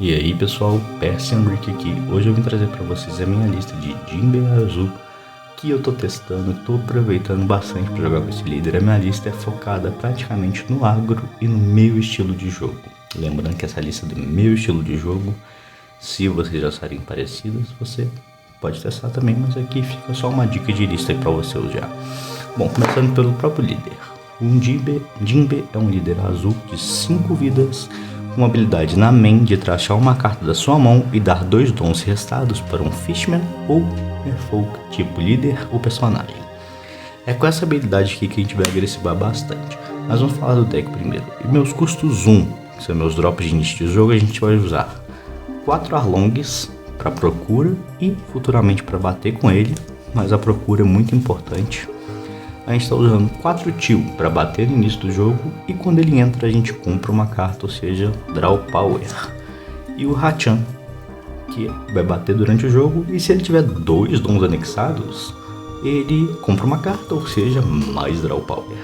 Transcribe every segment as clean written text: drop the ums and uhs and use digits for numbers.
E aí pessoal, Persian Rick aqui. Hoje eu vim trazer para vocês a minha lista de Jinbe Azul que eu tô testando, tô aproveitando bastante para jogar com esse líder. A minha lista é focada praticamente no agro e no meu estilo de jogo. Lembrando que essa lista é do meu estilo de jogo, se vocês já acharem parecidas, você pode testar também, mas aqui fica só uma dica de lista para você usar. Bom, começando pelo próprio líder. O Jinbe é um líder azul de 5 vidas, com habilidade na main de trachar uma carta da sua mão e dar 2 dons restados para um Fishman ou Merfolk, tipo líder ou personagem. É com essa habilidade aqui que a gente vai agressivar bastante. Mas vamos falar do deck primeiro. E meus custos 1, que são meus drops de início de jogo, a gente vai usar 4 Arlongs para procura e futuramente para bater com ele, mas a procura é muito importante. A gente está usando 4 Till para bater no início do jogo e quando ele entra a gente compra uma carta, ou seja, Draw Power. E o Hachan, que vai bater durante o jogo e se ele tiver 2 dons anexados, ele compra uma carta, ou seja, mais Draw Power.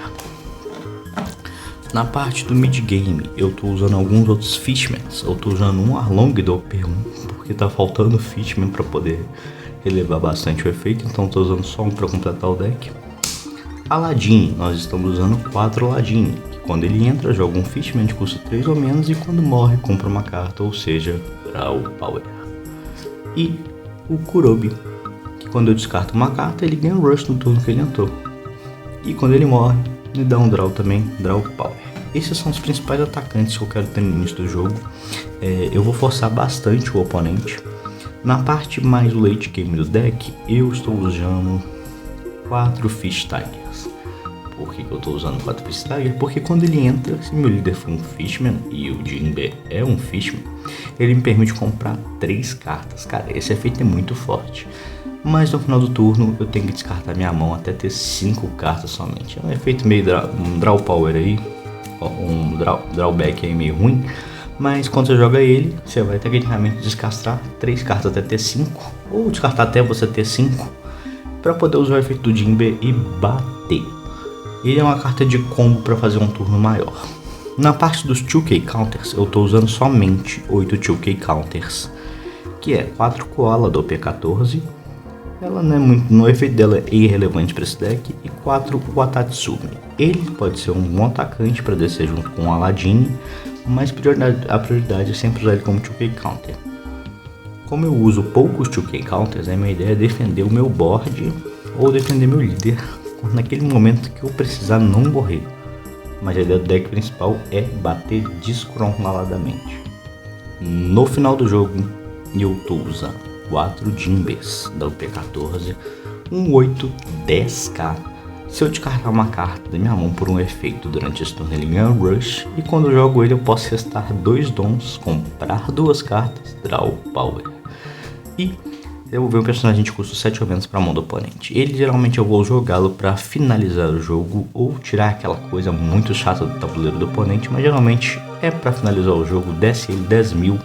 Na parte do mid game eu estou usando alguns outros Fishmans, eu estou usando um Arlong do OP1 porque está faltando Fishman para poder relevar bastante o efeito, então estou usando só um para completar o deck. Aladdin, nós estamos usando 4 Aladdin, que quando ele entra joga um Fishman de custo 3 ou menos e quando morre compra uma carta, ou seja, Draw Power. E o Kurobi, que quando eu descarto uma carta ele ganha Rush no turno que ele entrou. E quando ele morre, me dá um Draw também, Draw Power. Esses são os principais atacantes que eu quero ter no início do jogo. Eu vou forçar bastante o oponente. Na parte mais late game do deck, eu estou usando 4 Fish Tigers. Por que eu estou usando 4 Fish Tigers? Porque quando ele entra, se meu líder for um Fishman e o Jinbe é um Fishman, ele me permite comprar 3 cartas. Cara, esse efeito é muito forte. Mas no final do turno eu tenho que descartar minha mão até ter 5 cartas somente. É um efeito meio um Draw Power aí, um drawback aí meio ruim. Mas quando você joga ele, você vai tecnicamente descastrar 3 cartas até ter 5, ou descartar até você ter 5, para poder usar o efeito do Jinbe e bater. Ele é uma carta de combo para fazer um turno maior. Na parte dos 2K Counters, eu estou usando somente 8 2K Counters, que é 4 Koala do P14, ela não é muito, o efeito dela é irrelevante para esse deck, e 4 Watatsumi. Ele pode ser um bom atacante para descer junto com o Aladdin, mas a prioridade é sempre usar ele como 2K Counter. Como eu uso poucos 2K Counters, a minha ideia é defender o meu board ou defender meu líder naquele momento que eu precisar não morrer. Mas a ideia do deck principal é bater descontroladamente. No final do jogo, eu estou usando 4 Jimbes da UP14, um 8 10k. Se eu descartar uma carta da minha mão por um efeito durante esse turno, ele ganha Rush. E quando eu jogo ele, eu posso restar 2 dons, comprar 2 cartas, Draw Power. E devolver um personagem de custo 7 ou menos para a mão do oponente. Ele geralmente eu vou jogá-lo para finalizar o jogo ou tirar aquela coisa muito chata do tabuleiro do oponente, mas geralmente é para finalizar o jogo, desce ele 10 mil.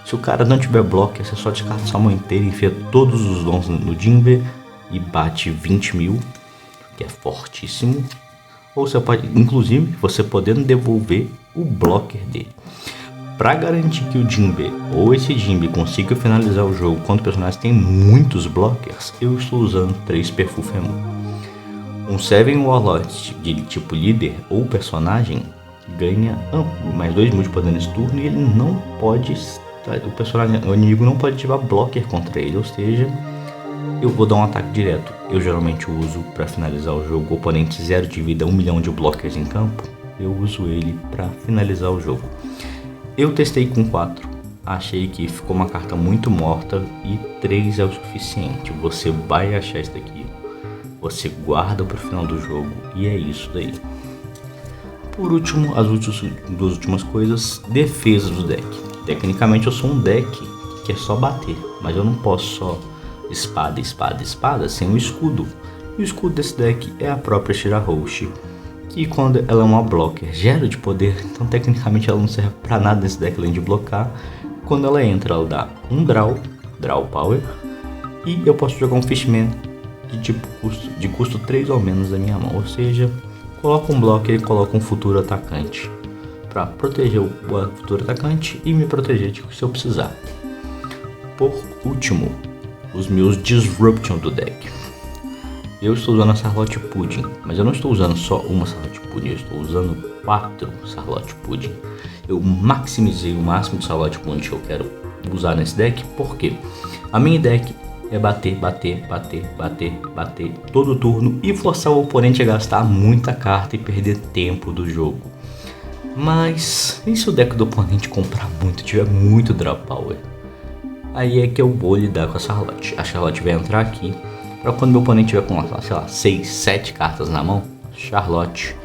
Se o cara não tiver bloco, você só descarta sua mão inteira, enfia todos os dons no Jinbe e bate 20 mil, que é fortíssimo. Ou você pode, inclusive, você podendo devolver o blocker dele. Para garantir que o Jinbe ou esse Jinbe consiga finalizar o jogo quando o personagem tem muitos blockers, eu estou usando 3 Perfufemon. Um 7 Warlord de tipo líder ou personagem ganha mais 2 múltiplos nesse turno e ele não pode, o inimigo não pode ativar blocker contra ele, ou seja, eu vou dar um ataque direto. Eu geralmente uso para finalizar o jogo, o oponente 0 de vida, 1 milhão de blockers em campo, eu uso ele para finalizar o jogo. Eu testei com 4, achei que ficou uma carta muito morta e 3 é o suficiente. Você vai achar isso daqui, você guarda para o final do jogo e é isso daí. Por último, as duas últimas coisas, defesa do deck. Tecnicamente eu sou um deck que é só bater, mas eu não posso só espada, espada, espada sem o escudo. E o escudo desse deck é a própria Shirahoshi, que quando ela é uma blocker gera de poder, então tecnicamente ela não serve pra nada nesse deck além de blocar. Quando ela entra ela dá um draw power, e eu posso jogar um Fishman de custo 3 ou menos da minha mão, ou seja, coloca um blocker e coloca um futuro atacante. para proteger o futuro atacante e me proteger se eu precisar. Por último, os meus Disruption do deck. Eu estou usando a Charlotte Pudding, mas eu não estou usando só uma Charlotte Pudding, eu estou usando 4 Charlotte Pudding. Eu maximizei o máximo de Charlotte Pudding que eu quero usar nesse deck, porque a minha deck é bater todo turno e forçar o oponente a gastar muita carta e perder tempo do jogo. Mas e se o deck do oponente comprar muito, tiver muito draw power? Aí é que eu vou lidar com a Charlotte. A Charlotte vai entrar aqui para quando meu oponente tiver com, sei lá, 6, 7 cartas na mão, Charlotte.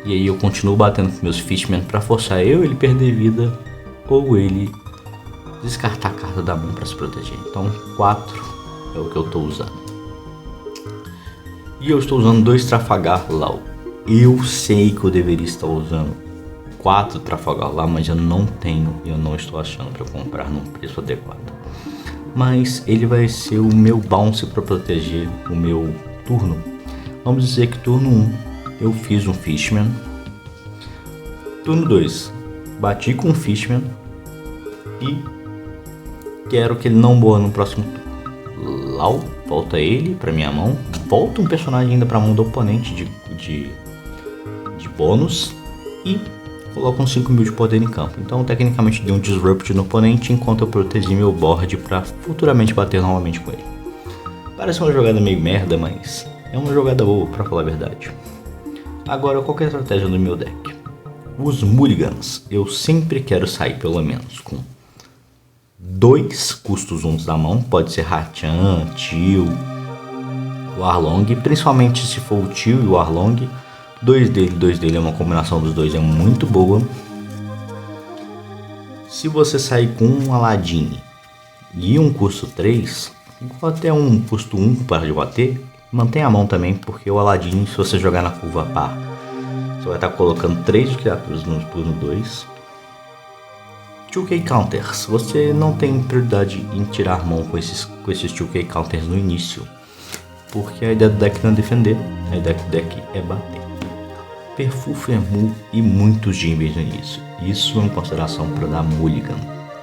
E aí eu continuo batendo com meus Fishman para forçar ele perder vida ou ele descartar a carta da mão para se proteger. Então 4 é o que eu estou usando. E eu estou usando 2 Trafalgar Law. Eu sei que eu deveria estar usando 4 Trafalgar Law, mas eu não tenho e eu não estou achando para comprar num preço adequado. Mas ele vai ser o meu bounce para proteger o meu turno. Vamos dizer que turno 1 eu fiz um Fishman. Turno 2 bati com o Fishman e quero que ele não morra no próximo turno. Lau, volta ele pra minha mão, volta um personagem ainda pra mão do oponente de bônus e coloca um 5.000 de poder em campo. Então tecnicamente dei um disrupt no oponente enquanto eu protegi meu board pra futuramente bater novamente com ele. Parece uma jogada meio merda, mas é uma jogada boa pra falar a verdade. Agora, qual que é a estratégia do meu deck? Os mulligans, eu sempre quero sair pelo menos com 2 custos 1 da mão, pode ser Hachan, Teal, o Arlong, principalmente se for o Teal e o Arlong. 2 dele é uma combinação dos dois, é muito boa. Se você sair com um Aladdin e um custo 3, ou até um custo 1 para bater, mantenha a mão também, porque o Aladdin, se você jogar na curva par, você vai estar colocando 3 de criaturas no turno 2. 2K Counters, você não tem prioridade em tirar mão com esses 2K Counters no início, porque a ideia do deck não é defender, a ideia do deck é bater. Perfumemu e muitos Jimbers no início, isso em consideração para dar mulligan.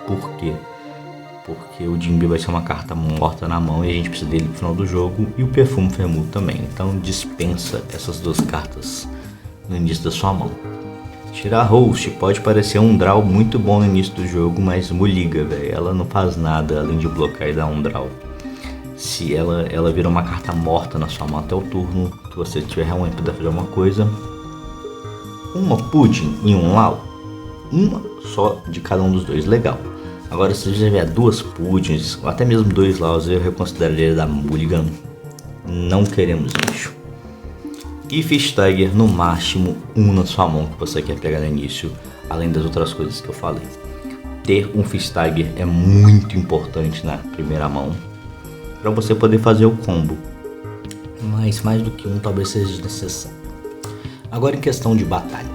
Por quê? Porque o Jimbe vai ser uma carta morta na mão e a gente precisa dele no final do jogo, e o Perfumemu também, então dispensa essas 2 cartas no início da sua mão. Tirar host pode parecer um draw muito bom no início do jogo, mas mulliga, velho. Ela não faz nada além de bloquear e dar um draw. Se ela vira uma carta morta na sua mão até o turno, se você tiver realmente para fazer alguma coisa. Uma Pudding e um Lau, uma só de cada um dos dois, legal. Agora se você tiver 2 Puddings, ou até mesmo 2 Laus, eu reconsideraria da mulligan. Não queremos isso. E Fish Tiger no máximo 1 na sua mão que você quer pegar no início, além das outras coisas que eu falei. Ter um Fish Tiger é muito importante na primeira mão para você poder fazer o combo, mas mais do que um talvez seja necessário. Agora em questão de batalha,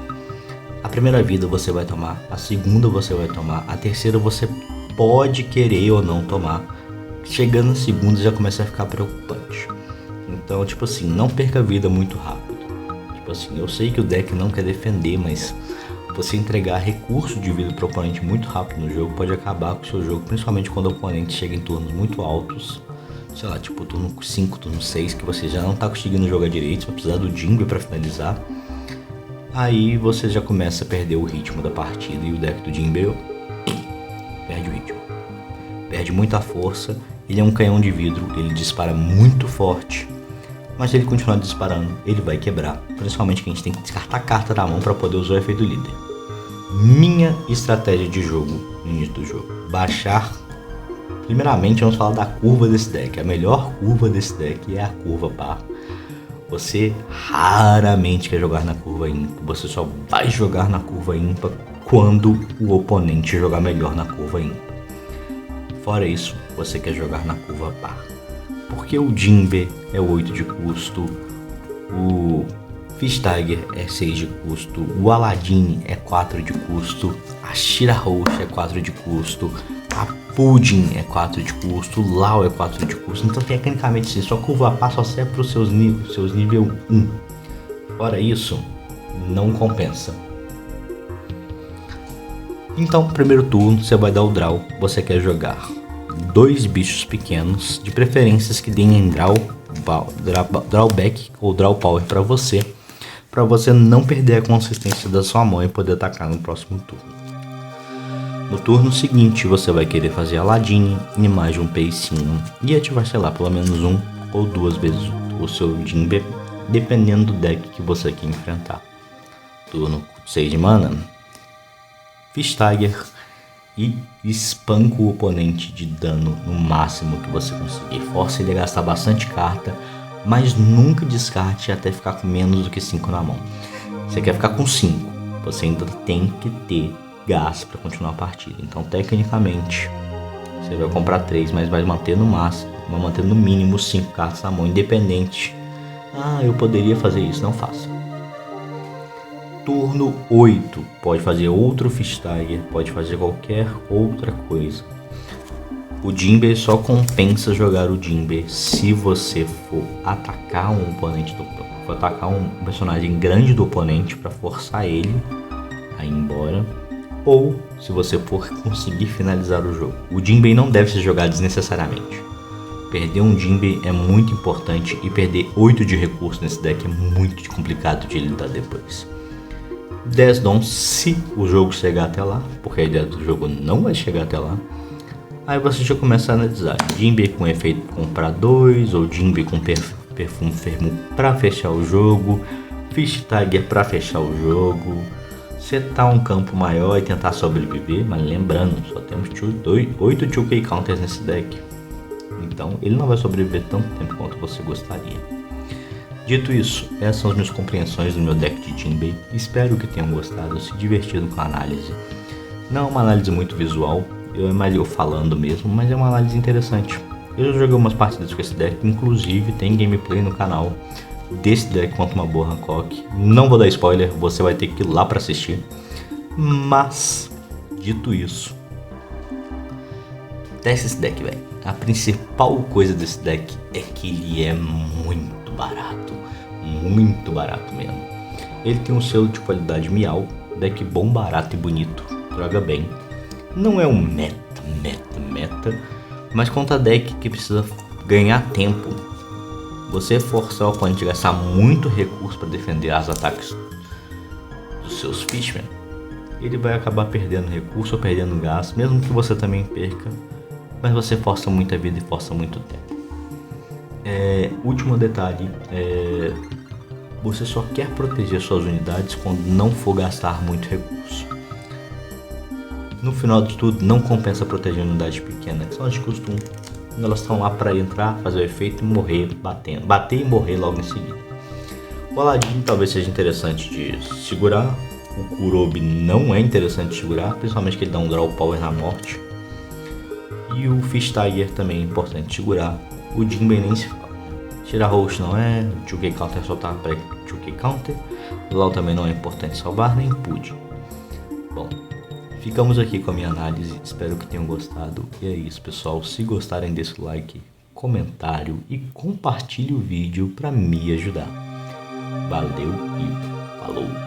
a primeira vida você vai tomar, a segunda você vai tomar, a terceira você pode querer ou não tomar, chegando na segunda já começa a ficar preocupante. Então, tipo assim, não perca vida muito rápido. Tipo assim, eu sei que o deck não quer defender, mas você entregar recurso de vida para o oponente muito rápido no jogo pode acabar com o seu jogo, principalmente quando o oponente chega em turnos muito altos. Sei lá, tipo turno 5, turno 6, que você já não tá conseguindo jogar direito, você vai precisar do Jimbe para finalizar. Aí você já começa a perder o ritmo da partida e o deck do Jimbe perde o ritmo. Perde muita força, ele é um canhão de vidro, ele dispara muito forte. Mas se ele continuar disparando, ele vai quebrar. Principalmente que a gente tem que descartar a carta da mão para poder usar o efeito líder. Minha estratégia de jogo no início do jogo: baixar. Primeiramente vamos falar da curva desse deck. A melhor curva desse deck é a curva par. Você raramente quer jogar na curva ímpar. Você só vai jogar na curva ímpar quando o oponente jogar melhor na curva ímpar. Fora isso, você quer jogar na curva par. Porque o Jimbe é 8 de custo, o Fish Tiger é 6 de custo, o Aladdin é 4 de custo, a Shira Roxa é 4 de custo, a Pudding é 4 de custo, o Lau é 4 de custo. Então tecnicamente sim, sua curva par só serve para os seus nível 1. Fora isso, não compensa. Então, primeiro turno, você vai dar o draw. Você quer jogar 2 bichos pequenos, de preferências que deem em drawback ou draw power para você não perder a consistência da sua mão e poder atacar no próximo turno. No turno seguinte, você vai querer fazer a ladinha em mais de um peicinho e ativar, sei lá, pelo menos 1 ou 2 vezes o seu Jimbe, dependendo do deck que você quer enfrentar. Turno 6 de mana, Fish Tiger e espanca o oponente de dano no máximo que você conseguir. Força ele a gastar bastante carta, mas nunca descarte até ficar com menos do que 5 na mão. Você quer ficar com 5, você ainda tem que ter gás para continuar a partida. Então, tecnicamente, você vai comprar 3, mas vai manter no máximo, vai manter no mínimo 5 cartas na mão, independente. Eu poderia fazer isso, não faça. Turno 8, pode fazer outro Fish Tiger, pode fazer qualquer outra coisa. O Jimbe só compensa jogar o Jimbe se você for atacar um oponente atacar um personagem grande do oponente para forçar ele a ir embora, ou se você for conseguir finalizar o jogo. O Jimbe não deve ser jogado desnecessariamente. Perder um Jimbe é muito importante e perder 8 de recurso nesse deck é muito complicado de lidar depois. 10 dons se o jogo chegar até lá, porque a ideia do jogo não vai chegar até lá. Aí você já começa a analisar Jimbe com efeito comprar 2, ou Jimbe com perfume fermo para fechar o jogo, Fish Tiger para fechar o jogo, setar um campo maior e tentar sobreviver, mas lembrando, só temos 8 2K counters nesse deck, então ele não vai sobreviver tanto tempo quanto você gostaria. Dito isso, essas são as minhas compreensões do meu deck de Jimbe. Espero que tenham gostado, se divertido com a análise. Não é uma análise muito visual, é mais eu falando mesmo, mas é uma análise interessante. Eu já joguei umas partidas com esse deck, inclusive tem gameplay no canal desse deck contra uma boa Hancock. Não vou dar spoiler, você vai ter que ir lá para assistir. Mas, dito isso, teste esse deck, velho. A principal coisa desse deck é que ele é muito barato mesmo. Ele tem um selo de qualidade Miau, deck bom, barato e bonito, joga bem. Não é um meta, mas contra deck que precisa ganhar tempo, você forçar o oponente a gastar muito recurso para defender os ataques dos seus Fishman, ele vai acabar perdendo recurso ou perdendo gás, mesmo que você também perca, mas você força muita vida e força muito tempo. Último detalhe, você só quer proteger suas unidades quando não for gastar muito recurso. No final de tudo, não compensa proteger unidades pequenas, que são as de costume. Elas estão lá para entrar, fazer o efeito e morrer batendo. Bater e morrer logo em seguida. O Aladdin talvez seja interessante de segurar. O Kurobi não é interessante de segurar, principalmente que ele dá um draw power na morte. E o Fish Tiger também é importante de segurar. O Jimbe nem se fala. Tirar host não é, o 2K counter soltar pré-2K counter. O Lau também não é importante salvar, nem PUD. Bom, ficamos aqui com a minha análise, espero que tenham gostado. E é isso, pessoal, se gostarem, desse like, comentário e compartilhe o vídeo para me ajudar. Valeu e falou!